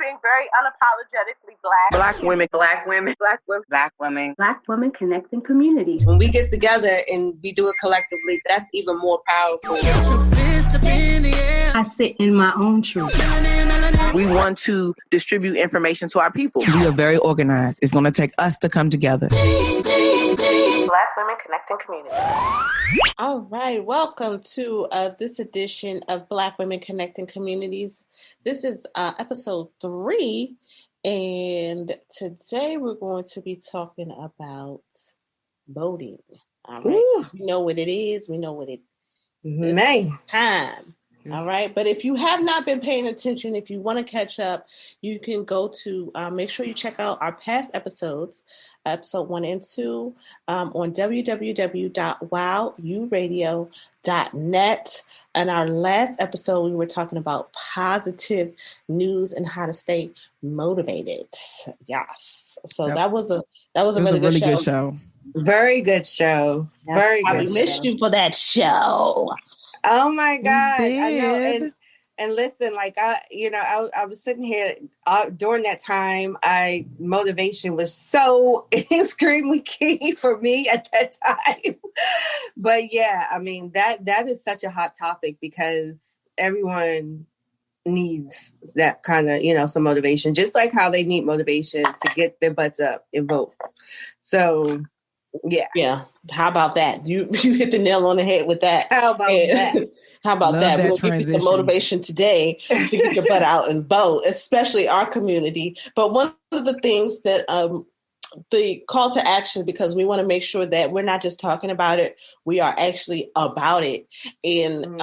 being very unapologetically black. Black women, black women, black women, black women. Black women connecting communities. When we get together and we do it collectively, that's even more powerful. I sit in my own truth. We want to distribute information to our people. We are very organized. It's going to take us to come together. Black women connecting communities. All right. Welcome to this edition of Black Women Connecting Communities. This is episode 3. And today we're going to be talking about voting. All right. Ooh. We know what it is. We know what it is. Time. All right. But if you have not been paying attention, if you want to catch up, you can go to make sure you check out our past episodes, episode 1 and 2, on www.wowuradio.net. And our last episode, we were talking about positive news and how to stay motivated. Yes. So that was a really good show. Very good show. Yes, Very good. We missed you for that show. Oh my God. I know. And listen, like I was sitting here during that time. Motivation was so extremely key for me at that time. But yeah, I mean, that is such a hot topic because everyone needs that kind of, some motivation, just like how they need motivation to get their butts up and vote. So yeah. How about that? You hit the nail on the head with that. How about that? How about Love that? that We'll give you some motivation today to get your butt out and vote, especially our community. But one of the things that the call to action, because we want to make sure that we're not just talking about it, we are actually about it. And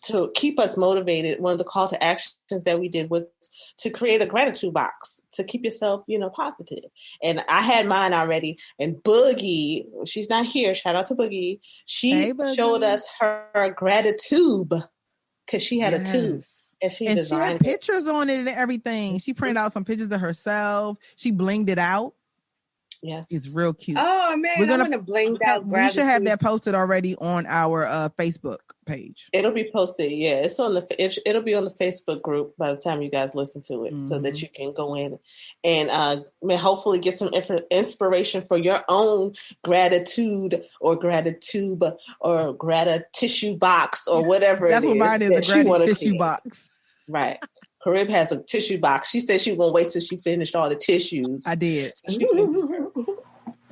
to keep us motivated, one of the call to actions that we did was to create a gratitude box to keep yourself, positive. And I had mine already. And Boogie, she's not here. Shout out to Boogie. She showed us her gratitude because she had a tube. And she had pictures on it and everything. She printed out some pictures of herself. She blinged it out. Yes. It's real cute. Oh man, we're gonna bling that. We should have that posted already on our Facebook page. It'll be posted. Yeah, it's on it'll be on the Facebook group by the time you guys listen to it, so that you can go in and hopefully get some inspiration for your own gratitude or gratitude or tissue box or whatever. That's what mine is. A tissue box. Right. Carib has a tissue box. She said she was gonna wait till she finished all the tissues. I did.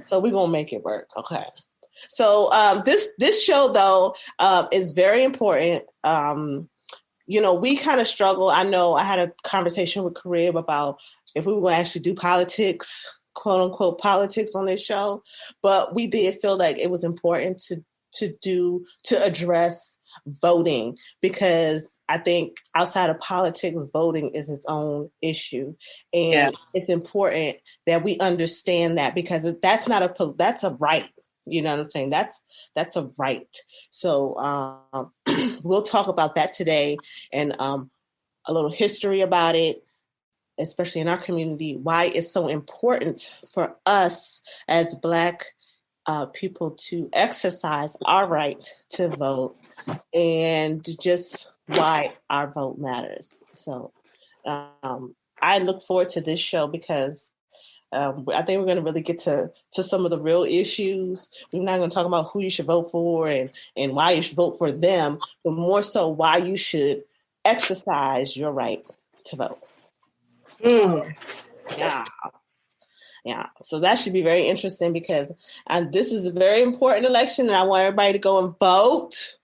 So we're gonna make it work. Okay. So this show though is very important. We kind of struggle. I know I had a conversation with Carib about if we were going to actually do politics, quote unquote politics on this show, but we did feel like it was important to address voting, because I think outside of politics, voting is its own issue. And it's important that we understand that, because that's a right. You know what I'm saying? That's a right. So we'll talk about that today, and a little history about it, especially in our community, why it's so important for us as Black people to exercise our right to vote, and just why our vote matters. So I look forward to this show because I think we're going to really get to some of the real issues. We're not going to talk about who you should vote for and why you should vote for them, but more so why you should exercise your right to vote. Yeah. So that should be very interesting, because this is a very important election and I want everybody to go and vote.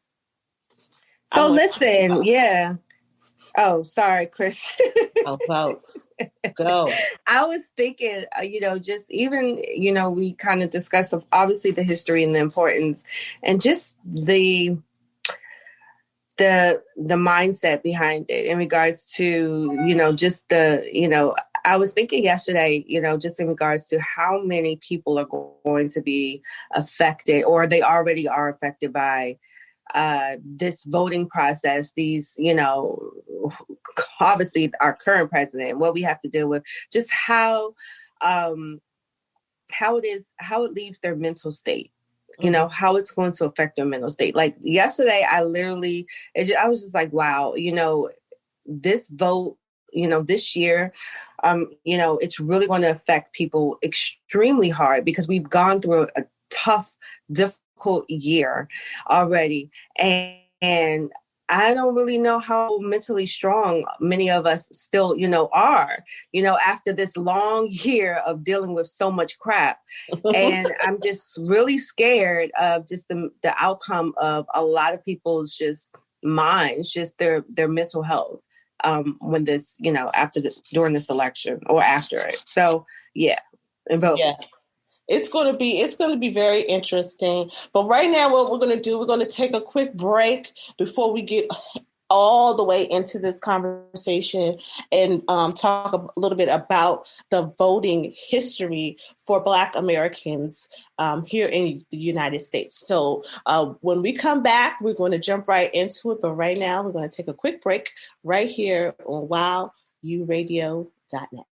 So listen, Oh, sorry, Chris. Vote. Go. I was thinking, just even, we kind of discussed obviously the history and the importance and just the mindset behind it in regards to, just I was thinking yesterday, just in regards to how many people are going to be affected, or they already are affected by this voting process, these, obviously our current president, what we have to deal with, just how it leaves their mental state, how it's going to affect their mental state. Like yesterday, I was just like, wow, this vote, this year, it's really going to affect people extremely hard because we've gone through a tough, difficult year already. And I don't really know how mentally strong many of us still, are, after this long year of dealing with so much crap. And I'm just really scared of just the outcome of a lot of people's just minds, just their mental health. When this, during this election or after it. So yeah, and vote. Yeah. It's going to be very interesting. But right now, what we're going to do, we're going to take a quick break before we get all the way into this conversation and talk a little bit about the voting history for Black Americans here in the United States. So when we come back, we're going to jump right into it. But right now, we're going to take a quick break right here on WowURadio.net.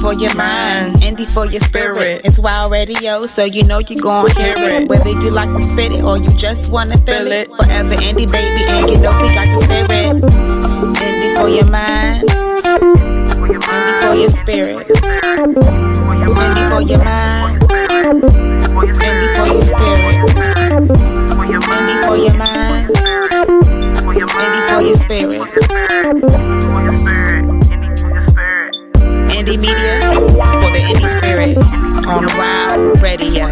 For your mind, indie for your spirit. It's Wild Radio, so you know you're gonna hear it. Whether you like to spit it or you just wanna feel it. Forever indie, baby, and you know we got the spirit. Indie for your mind, indie for your spirit. Indie for your mind, indie for your spirit. Indie for your mind, indie for your spirit. Indie media for the indie spirit on Wild Radio.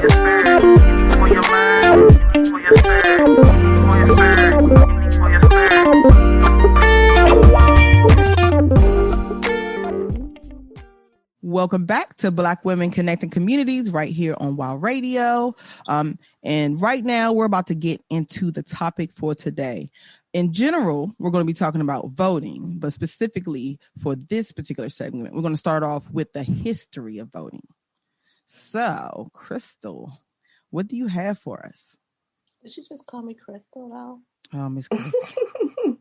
Welcome back to Black Women Connecting Communities right here on Wild Radio. And right now we're about to get into the topic for today. In general, we're going to be talking about voting, but specifically for this particular segment, we're going to start off with the history of voting. So, Crystal, what do you have for us? Did she just call me Crystal now? Oh, Miss Crystal.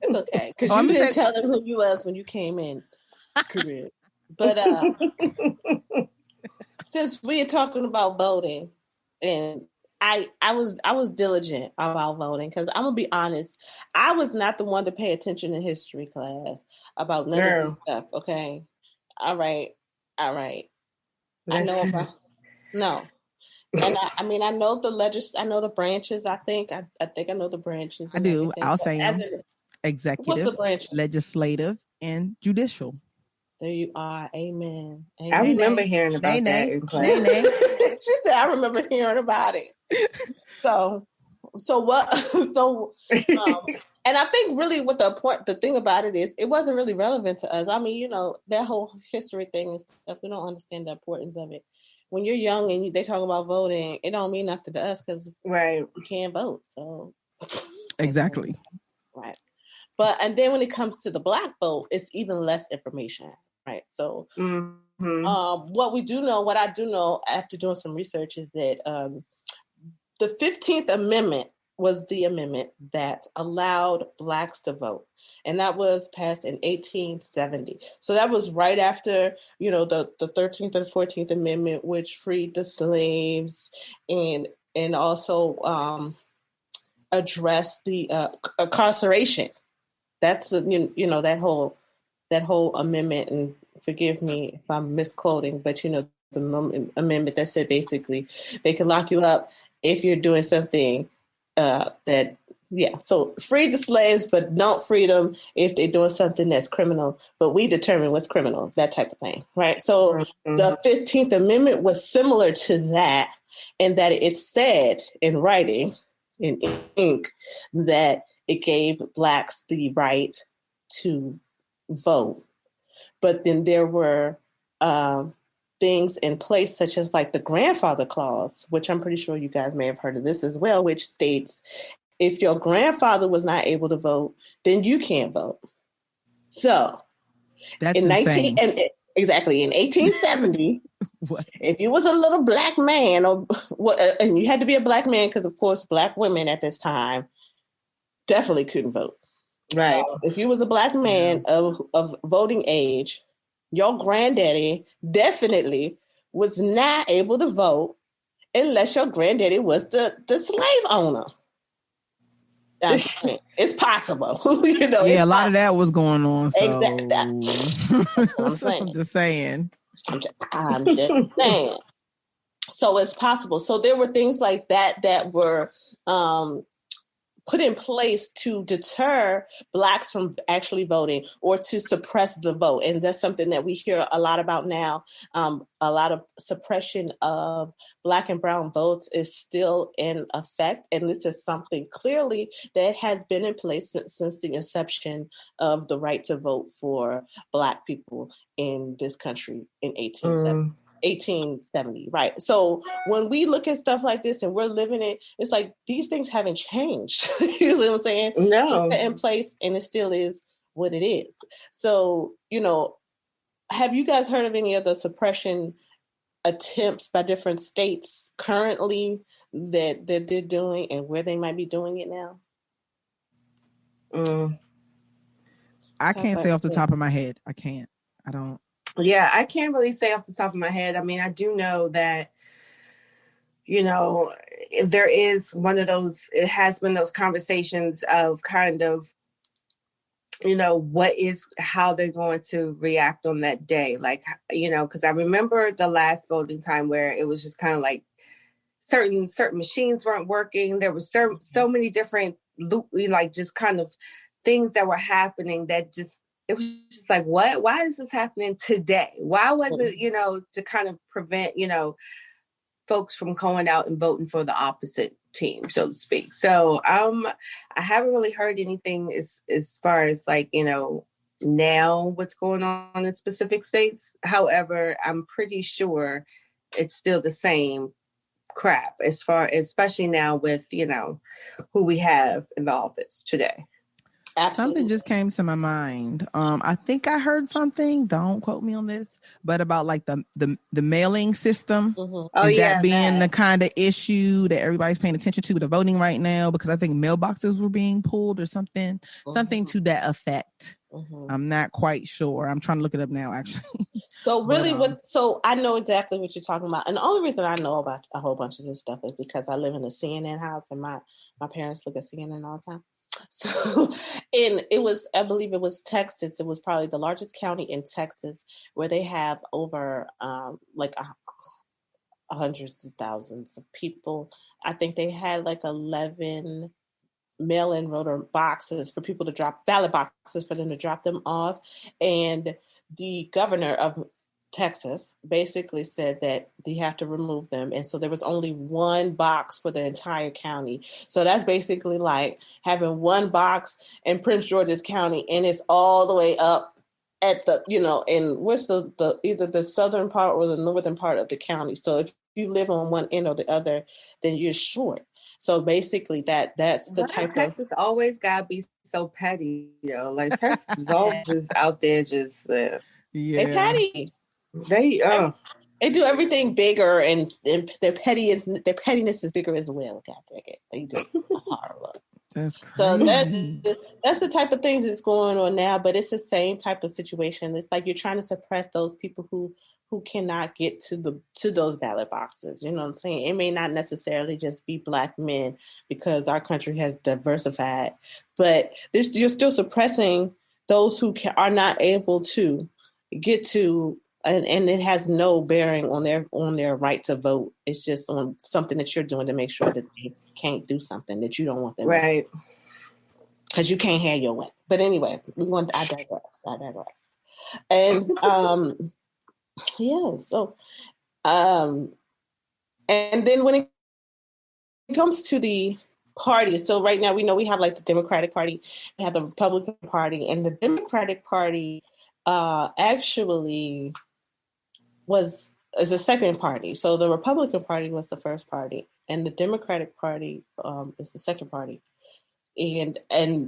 It's okay, because you didn't tell them who you was when you came in. Career. But since we are talking about voting, and I was diligent about voting, because I'm gonna be honest, I was not the one to pay attention in history class about none of this stuff. Okay, all right. I know about no, and I mean I know I know the branches. I think I know the branches. I do. Everything. I'll say them. Executive, legislative, and judicial. There you are. Amen. I remember hearing about that in class. She said, I remember hearing about it. So what? And I think really what the thing about it is, it wasn't really relevant to us. I mean, that whole history thing and stuff, we don't understand the importance of it. When you're young and they talk about voting, it don't mean nothing to us because we can't vote. So exactly. Right. And then when it comes to the Black vote, it's even less information. Right. So what I do know after doing some research is that the 15th Amendment was the amendment that allowed Blacks to vote. And that was passed in 1870. So that was right after, the 13th and 14th Amendment, which freed the slaves and also addressed the incarceration. That's that whole amendment, and forgive me if I'm misquoting, but the amendment that said basically they can lock you up if you're doing something so free the slaves, but don't free them if they're doing something that's criminal, but we determine what's criminal, that type of thing, right? So the 15th Amendment was similar to that, in that it said in writing, in ink, that it gave Blacks the right to vote. But then there were things in place such as like the grandfather clause, which I'm pretty sure you guys may have heard of this as well, which states if your grandfather was not able to vote, then you can't vote. So that's in insane. In 1870, if you was a little Black man, and you had to be a Black man because of course Black women at this time definitely couldn't vote. Right. If you was a Black man of voting age, your granddaddy definitely was not able to vote unless your granddaddy was the slave owner. It's possible. Yeah, a lot of that was going on. So That's what I'm saying. I'm just saying. I'm just saying. So it's possible. So there were things like that were put in place to deter Blacks from actually voting or to suppress the vote. And that's something that we hear a lot about now. A lot of suppression of Black and brown votes is still in effect. And this is something clearly that has been in place since the inception of the right to vote for Black people in this country in 1870, right? So when we look at stuff like this and we're living it, it's like these things haven't changed. You know what I'm saying? No. It's in place, and it still is what it is. So, have you guys heard of any of the suppression attempts by different states currently that they're doing and where they might be doing it now? I can't say off the top of my head. I can't. I don't. Yeah, I can't really say off the top of my head. I mean, I do know that, if there is one of those, it has been those conversations of kind of, how they're going to react on that day. Like, because I remember the last voting time where it was just kind of like certain machines weren't working. There was so many different, just kind of things that were happening that just, it was just like, what? Why is this happening today? Why was it, to kind of prevent, folks from going out and voting for the opposite team, so to speak. So I haven't really heard anything as far as now what's going on in specific states. However, I'm pretty sure it's still the same crap especially now with, who we have in the office today. Absolutely. Something just came to my mind. I think I heard something, don't quote me on this, but about like the mailing system. Mm-hmm. That being the kind of issue that everybody's paying attention to with the voting right now, because I think mailboxes were being pulled or something, something to that effect. Mm-hmm. I'm not quite sure. I'm trying to look it up now, actually. So really, so I know exactly what you're talking about. And the only reason I know about a whole bunch of this stuff is because I live in a CNN house and my parents look at CNN all the time. So, and I believe it was Texas. It was probably the largest county in Texas where they have over hundreds of thousands of people. I think they had 11 mail-in voter boxes for people to drop, ballot boxes for them to drop them off. And the governor of Texas basically said that they have to remove them. And so there was only one box for the entire county. So that's basically like having one box in Prince George's County, and it's all the way up at the, in what's the either the southern part or the northern part of the county. So if you live on one end or the other, then you're short. So basically that's the type of... Texas always gotta be so petty, Texas is always just out there just... They're petty. They do everything bigger, and their pettiness is bigger as well. God dang it, they do horrible. That's crazy. So that's the type of things that's going on now. But it's the same type of situation. It's like you're trying to suppress those people who cannot get to those ballot boxes. You know what I'm saying? It may not necessarily just be Black men, because our country has diversified, but you're still suppressing those who are not able to get to. And it has no bearing on their right to vote. It's just on something that you're doing to make sure that they can't do something that you don't want them right. to do. Because you can't have your way. But anyway, I digress. And so and then when it comes to the parties, so right now we know we have the Democratic Party, we have the Republican Party, and the Democratic Party actually is a second party. So the Republican Party was the first party, and the Democratic Party is the second party. And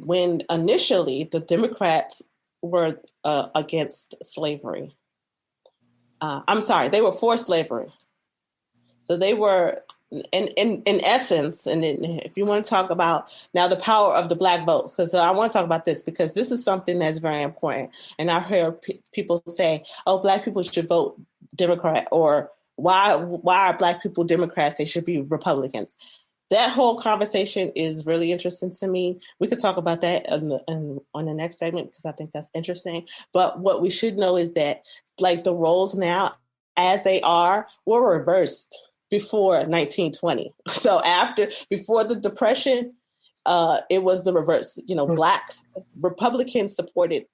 when initially the Democrats were against slavery, they were for slavery. So they were, in essence, and if you want to talk about now the power of the Black vote, because I want to talk about this, because this is something that's very important. And I hear people say, oh, Black people should vote Democrat or why are Black people Democrats? They should be Republicans. That whole conversation is really interesting to me. We could talk about that on the next segment because I think that's interesting. But what we should know is that like the roles now, as they are, were reversed before 1920. So before the Depression, it was the reverse. You know, Blacks, Republicans supported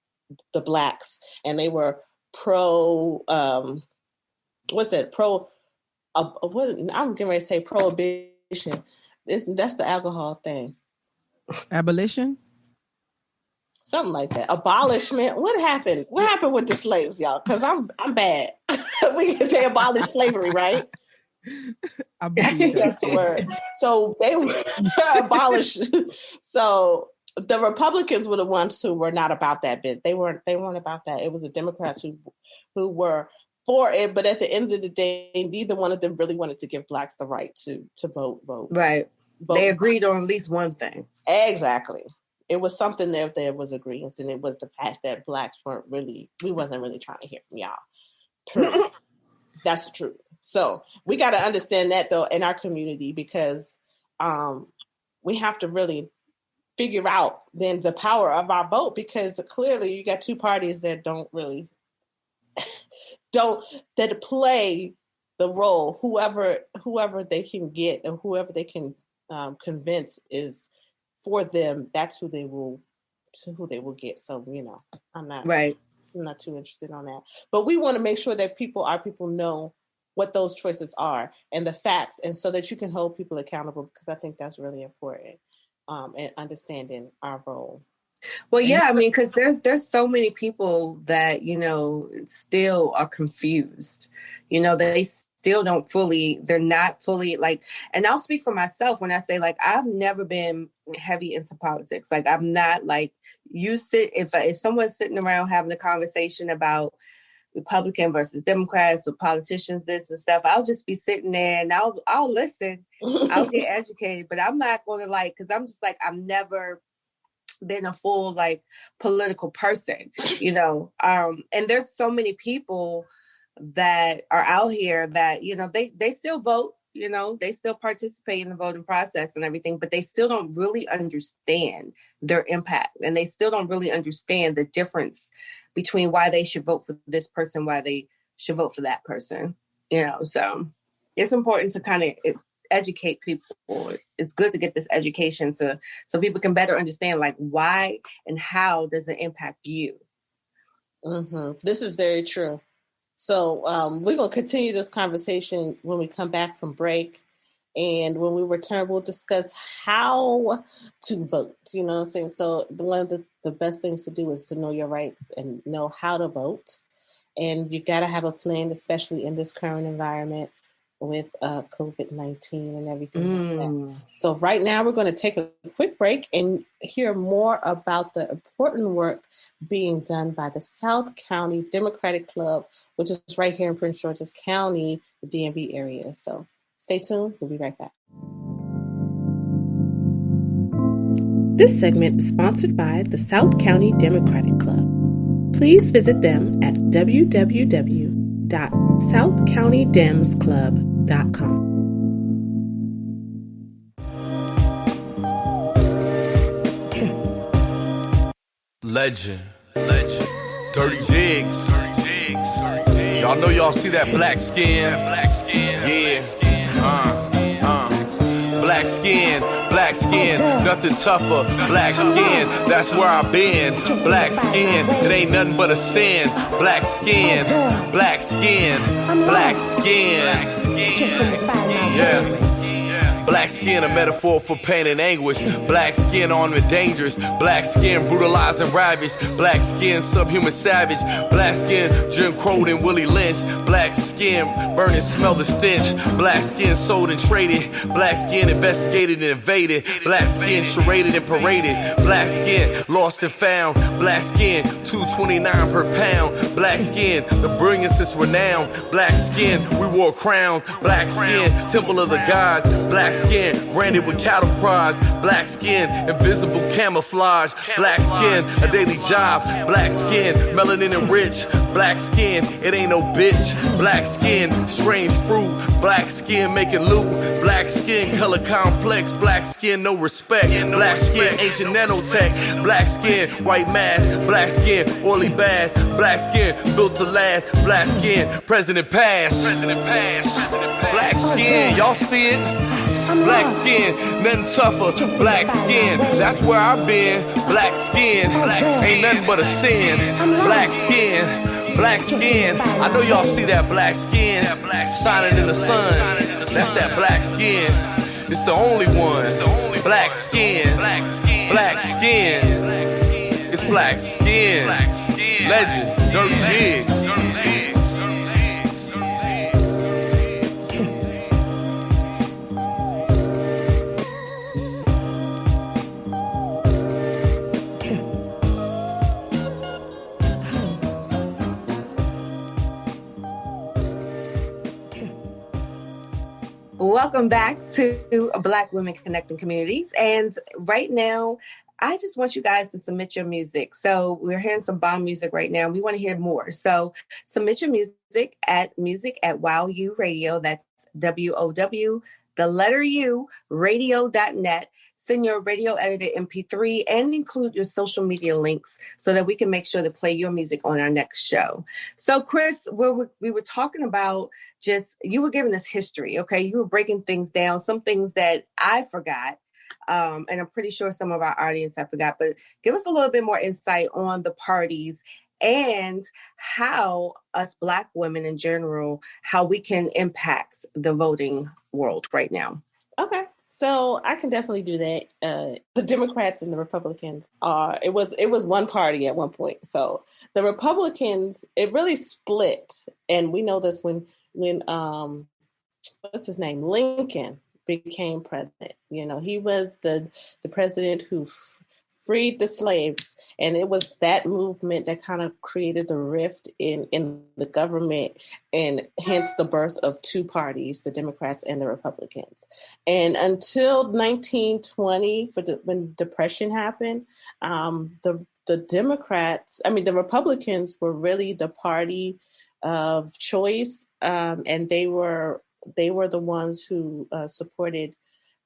the Blacks, and they were pro. What's that? What I'm getting ready to say prohibition. That's the alcohol thing. Abolition? Something like that. Abolishment. What happened? What happened with the slaves, y'all? Because I'm bad. They abolished slavery, right? I believe that's the word. So they were abolished. So the Republicans were the ones who were not about that bit. They weren't about that. It was the Democrats who were for it, but at the end of the day, neither one of them really wanted to give Blacks the right to vote. Right. Vote. They agreed on at least one thing. Exactly. It was something there was agreement, and it was the fact that Blacks we wasn't really trying to hear from y'all. That's the truth. So we got to understand that though in our community, because we have to really figure out then the power of our vote, because clearly you got two parties that don't really that play the role. Whoever they can get and whoever they can convince is for them. That's who they will get. So I'm not too interested on that. But we want to make sure that our people know what those choices are and the facts, and so that you can hold people accountable, because I think that's really important in understanding our role. Well, yeah, I mean, because there's so many people that, still are confused. They still they're not fully like, and I'll speak for myself when I say, like, I've never been heavy into politics. Like, I'm not like, if someone's sitting around having a conversation about Republican versus Democrats or politicians, this and stuff, I'll just be sitting there and I'll listen. I'll get educated, but I'm not going to because I'm just like, I've never been a full like political person, and there's so many people that are out here that, they still vote, they still participate in the voting process and everything, but they still don't really understand their impact. And they still don't really understand the difference between why they should vote for this person, why they should vote for that person, so it's important to kind of educate people. It's good to get this education so people can better understand like why and how does it impact you. Mm-hmm. This is very true. So we're going to continue this conversation when we come back from break. And when we return, we'll discuss how to vote. You know what I'm saying? So one of the best things to do is to know your rights and know how to vote. And you got to have a plan, especially in this current environment with COVID-19 and everything like that. So right now we're going to take a quick break and hear more about the important work being done by the South County Democratic Club, which is right here in Prince George's County, the DMV area. So stay tuned. We'll be right back. This segment is sponsored by the South County Democratic Club. Please visit them at www.southcountydemsclub.com. Legend, Dirty Diggs. Y'all know y'all see that black skin. Yeah. Black skin, nothing tougher. Black skin, that's where I've been. Black skin, it ain't nothing but a sin. Black skin. Yeah. Black skin, a metaphor for pain and anguish. Black skin, armed and dangerous. Black skin, brutalized and ravaged. Black skin, subhuman savage. Black skin, Jim Crow and Willie Lynch. Black skin, burn and smell the stench. Black skin, sold and traded. Black skin, investigated and invaded. Black skin, charaded and paraded. Black skin, lost and found. Black skin, $2.29 per pound. Black skin, the brilliance is renowned. Black skin, we wore a crown. Black skin, temple of the gods. Black Black skin, branded with cattle prods. Black skin, invisible camouflage. Black skin, a daily job. Black skin, melanin and rich. Black skin, it ain't no bitch. Black skin, strange fruit. Black skin, making loot. Black skin, color complex. Black skin, no respect. Black skin, ancient nanotech. Black skin, white mask. Black skin, oily bath. Black skin, built to last. Black skin, president pass. Black skin, y'all see it? Black skin, nothing tougher. Black skin, that's where I've been. Black skin, ain't nothing but a sin. Black skin, black skin. I know y'all see that black skin shining in the sun. That's that black skin. It's the only one. Black skin, black skin. It's black skin. Legends, dirty digs. Welcome back to Black Women Connecting Communities. And right now, I just want you guys to submit your music. So we're hearing some bomb music right now. We want to hear more. So submit your music at WOW Radio. That's WOW, the letter U, radio.net. Send your radio edited MP3 and include your social media links so that we can make sure to play your music on our next show. So, Chris, we were talking about you were giving us history, okay? You were breaking things down, some things that I forgot, and I'm pretty sure some of our audience have forgot, but give us a little bit more insight on the parties and how us Black women in general, how we can impact the voting world right now. Okay. So I can definitely do that. The Democrats and the Republicans it was one party at one point. So the Republicans, it really split. And we know this when what's his name? Lincoln became president. You know, he was the president who freed the slaves. And it was that movement that kind of created the rift in the government, and hence the birth of two parties, the Democrats and the Republicans. And until 1920, when Depression happened, the Democrats, the Republicans were really the party of choice, and they were the ones who supported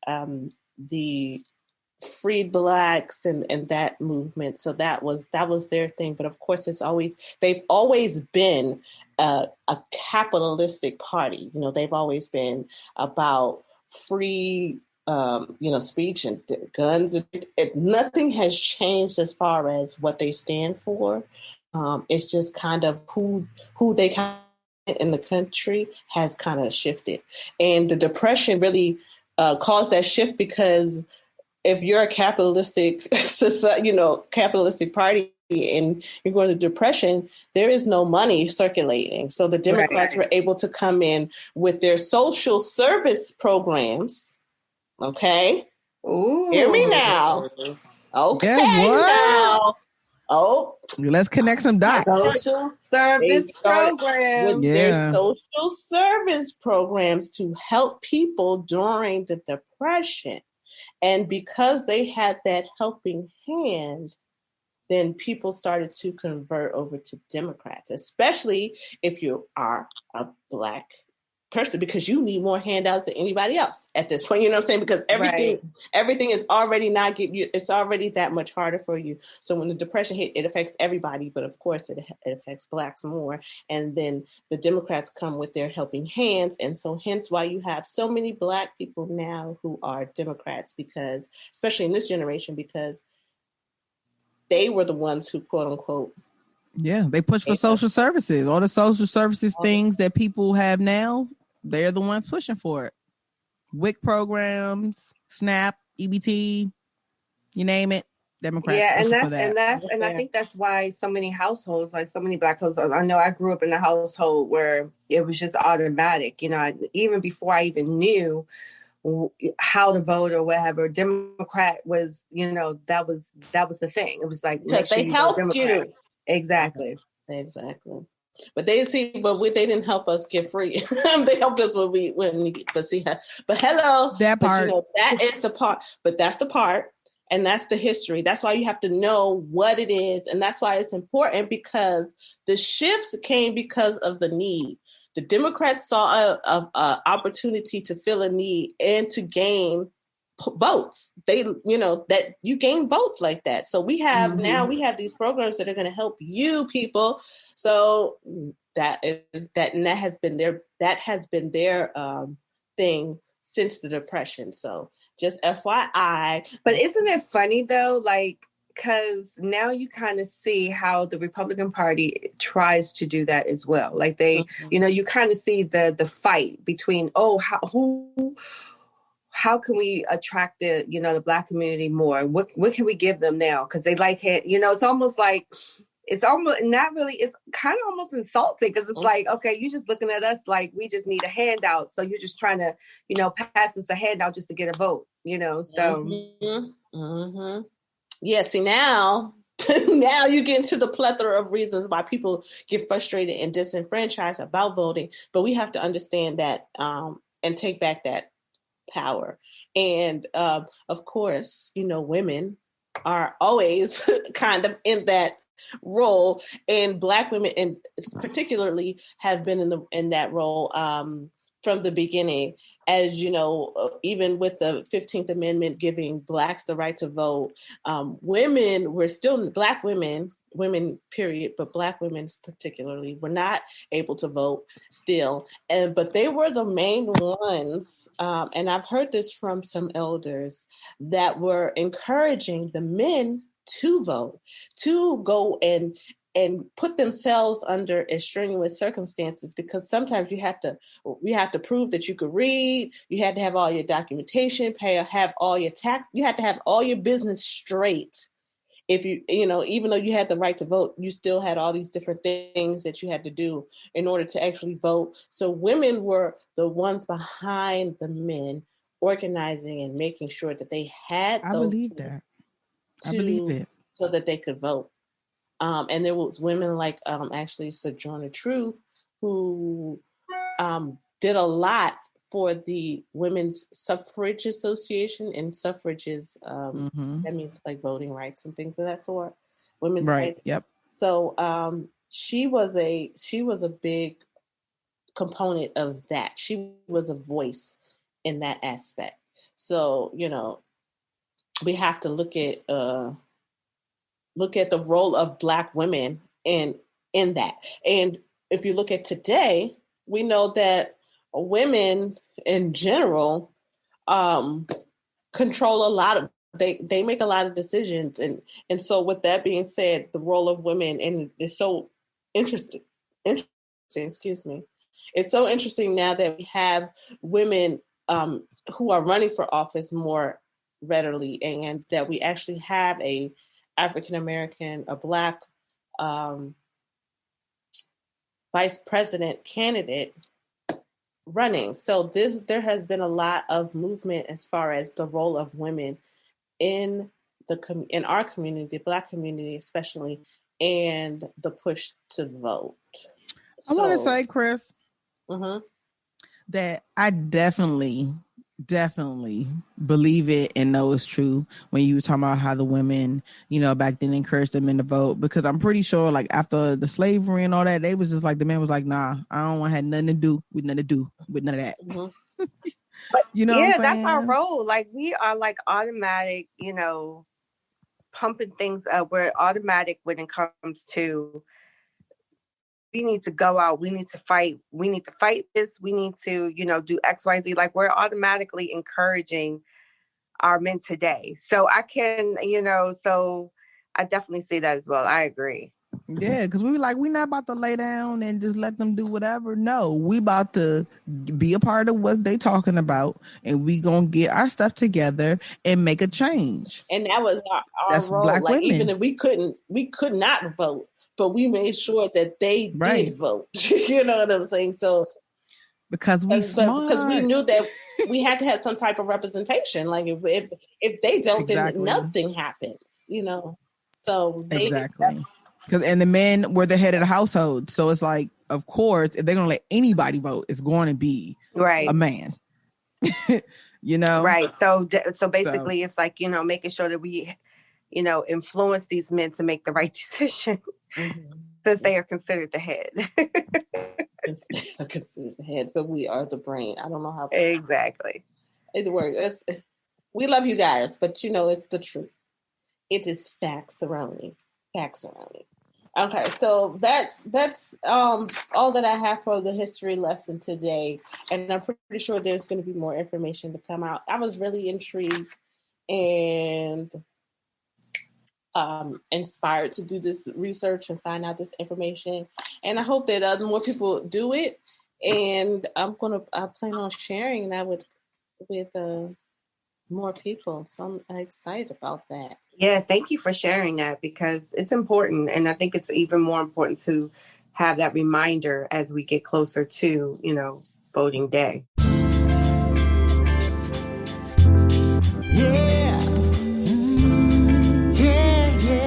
the freed Blacks and that movement. So that was their thing. But of course, they've always been a capitalistic party. You know, they've always been about free, speech and guns. Nothing has changed as far as what they stand for. It's just kind of who they kind of in the country has kind of shifted. And the Depression really caused that shift, because if you're a capitalistic society, capitalistic party, and you're going to depression, there is no money circulating. So the Democrats were able to come in with their social service programs. Okay. Ooh. Hear me now. Okay. Yeah, now. Oh, let's connect some dots. Social service programs. With their social service programs to help people during the Depression. And because they had that helping hand, then people started to convert over to Democrats, especially if you are a Black person, because you need more handouts than anybody else at this point. You know what I'm saying? Because everything is already it's already that much harder for you. So when the Depression hit, it affects everybody, but of course it affects Blacks more. And then the Democrats come with their helping hands. And so hence why you have so many Black people now who are Democrats, because, especially in this generation, because they were the ones who, quote unquote, they push for social services. All the social services things that people have now, they're the ones pushing for it. WIC programs, SNAP, EBT, you name it. Democrats pushing for that. And I think that's why so many households, like so many Black households, I know I grew up in a household where it was just automatic. You know, even before I even knew how to vote or whatever, Democrat was, that was the thing. It was like, they helped you. Exactly. But they didn't help us get free. They helped us but hello. That part. But, that is the part. But that's the part. And that's the history. That's why you have to know what it is. And that's why it's important, because the shifts came because of the need. The Democrats saw a opportunity to fill a need and to gain votes. That you gain votes like that. So we have now these programs that are going to help you people. So that has been their thing since the Depression. So just FYI. But isn't it funny though? Like, because now you kind of see how the Republican Party tries to do that as well. Like they, you kind of see the fight between, how can we attract the Black community more? What can we give them now? Because they like it. It's almost like, it's almost not really, it's kind of almost insulting, because it's like, okay, you're just looking at us like we just need a handout. So you're just trying to, pass us a handout just to get a vote, so. Yeah, see now you get into the plethora of reasons why people get frustrated and disenfranchised about voting. But we have to understand that and take back that power. And of course, women are always kind of in that role, and Black women, and particularly, have been in that role from the beginning. As you know, even with the 15th Amendment giving Blacks the right to vote, women were still Black women period, but Black women particularly were not able to vote still, but they were the main ones, and I've heard this from some elders, that were encouraging the men to vote, to go and put themselves in strenuous circumstances, because sometimes you have to prove that you could read. You had to have all your documentation, have all your tax. You had to have all your business straight. If even though you had the right to vote, you still had all these different things that you had to do in order to actually vote. So women were the ones behind the men, organizing and making sure that they had those. I believe that. I believe it. So that they could vote. And there was women like actually Sojourner Truth, who did a lot for the Women's Suffrage Association, and suffrage is that means like voting rights and things of that sort. Women's rights. Yep. So she was a big component of that. She was a voice in that aspect. So we have to look at the role of Black women in that. And if you look at today, we know that women in general control a lot of, they make a lot of decisions. And so with that being said, the role of women, and it's so interesting, excuse me. It's so interesting now that we have women who are running for office more readily, and that we actually have a Black vice president candidate running. So there has been a lot of movement as far as the role of women in our community, the Black community especially, and the push to vote. I want to say, Chris, that I definitely believe it and know it's true when you were talking about how the women, back then encouraged the men to vote, because I'm pretty sure like after the slavery and all that, they was just like, the man was like, nah, I don't want to have nothing to do with none of that. But yeah, that's our role. Like we are like automatic, pumping things up. We're automatic when it comes to, we need to go out, we need to fight this, we need to, do X, Y, Z. Like we're automatically encouraging our men today. So I can, so I definitely see that as well. I agree. Yeah, because we're not about to lay down and just let them do whatever. No, we about to be a part of what they talking about, and we gonna get our stuff together and make a change. And that was our role. Black like women. Even if we could not vote, but we made sure that they did vote. You know what I'm saying? So because smart. Because we knew that we had to have some type of representation. Like if they don't, then nothing happens. So exactly. And the men were the head of the household. So it's like, of course, if they're going to let anybody vote, it's going to be a man. You know? Right. So basically it's like, you know, making sure that we, you know, influence these men to make the right decision since they are considered the head. Considered the head, but we are the brain. I don't know how exactly it works. We love you guys, but you know, it's the truth. It is facts surrounding. Okay, so that's all that I have for the history lesson today, and I'm pretty sure there's going to be more information to come out. I was really intrigued and inspired to do this research and find out this information, and I hope that more people do it. And I plan on sharing that with more people. So I'm excited about that. Yeah, thank you for sharing that, because it's important. And I think it's even more important to have that reminder as we get closer to, you know, voting day. Yeah. Yeah, yeah.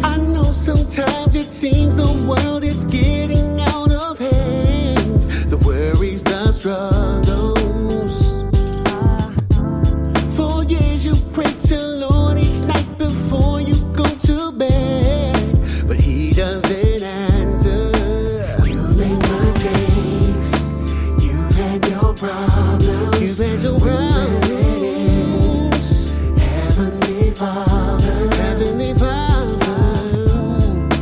I know sometimes it seems the world is getting out of hand. The worries, the struggles. For years you pray to Lord each night before you go to bed, but He doesn't answer. You've made mistakes, you've had your problems, you've had your problems. Heavenly Father, Heavenly Father.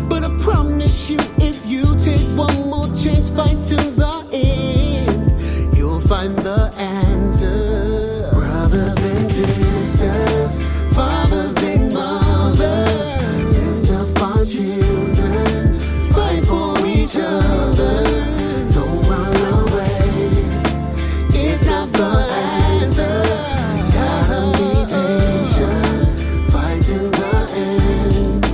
But I promise you, if you take one more chance, fight to the end, you'll find the answer. Brothers and sisters, fathers and mothers, lift up our children, fight for each other, don't run away, it's not the answer, gotta be patient, fight to the end.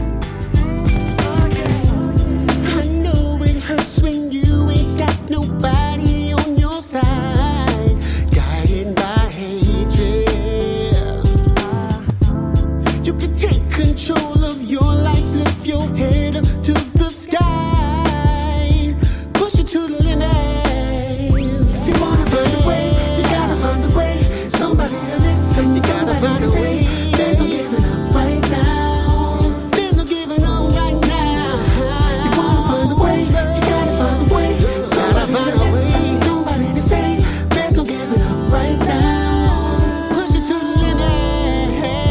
I know it hurts when you ain't got nobody on your side, guided by hatred. You can take control of your life, lift your head up to the sky, push it to the limits. You wanna find a way, you gotta find a way, somebody to listen, you gotta find a way. There's no giving up right now, there's no giving up right now. You wanna find a way, you gotta find a way, somebody to listen, somebody to say, there's no giving up right now, push it to the limit.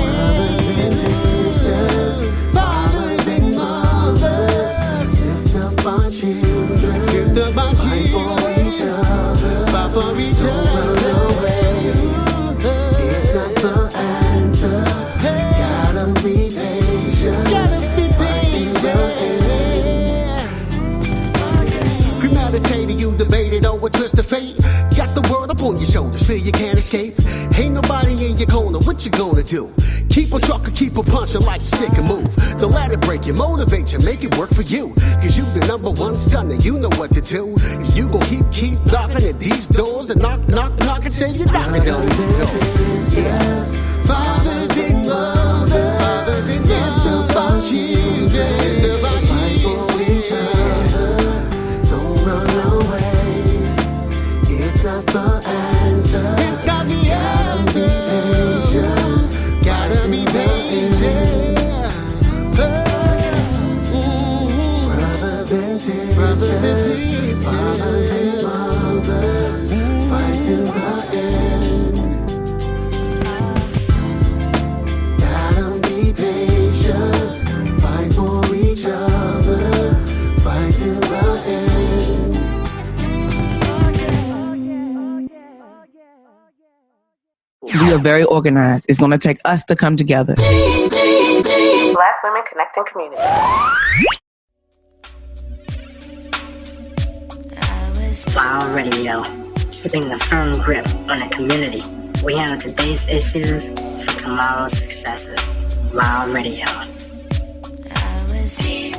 Brothers and sisters, fathers and mothers, lift up our children, lift up our children, fight for each other, fight for each other. It's not the answer, gotta be patient, gotta be patient. Premeditated, you debated over twist of fate. Got the world up on your shoulders, feel you can't escape. Ain't nobody in your corner, what you gonna do? Keep on trucking, keep on punching like a stick and move. Don't let it break you, motivate you, make it work for you. Cause you the number one stunner, you know what to do. You gon' keep knocking at these doors and knock until you knocking on these doors. Yes, fathers and mothers, lift up our children, lift up our children, fight for each other, don't run away. It's not the answer, it's not the answer. Gotta be patient. Brothers and sisters, fathers and mothers, fight to the end. Gotta be patient, fight for each other, fight to the end. We are very organized. It's going to take us to come together. Black Women Connecting Community. Wow Radio, keeping a firm grip on the community. We handle today's issues for tomorrow's successes. Wow Radio. I was deep.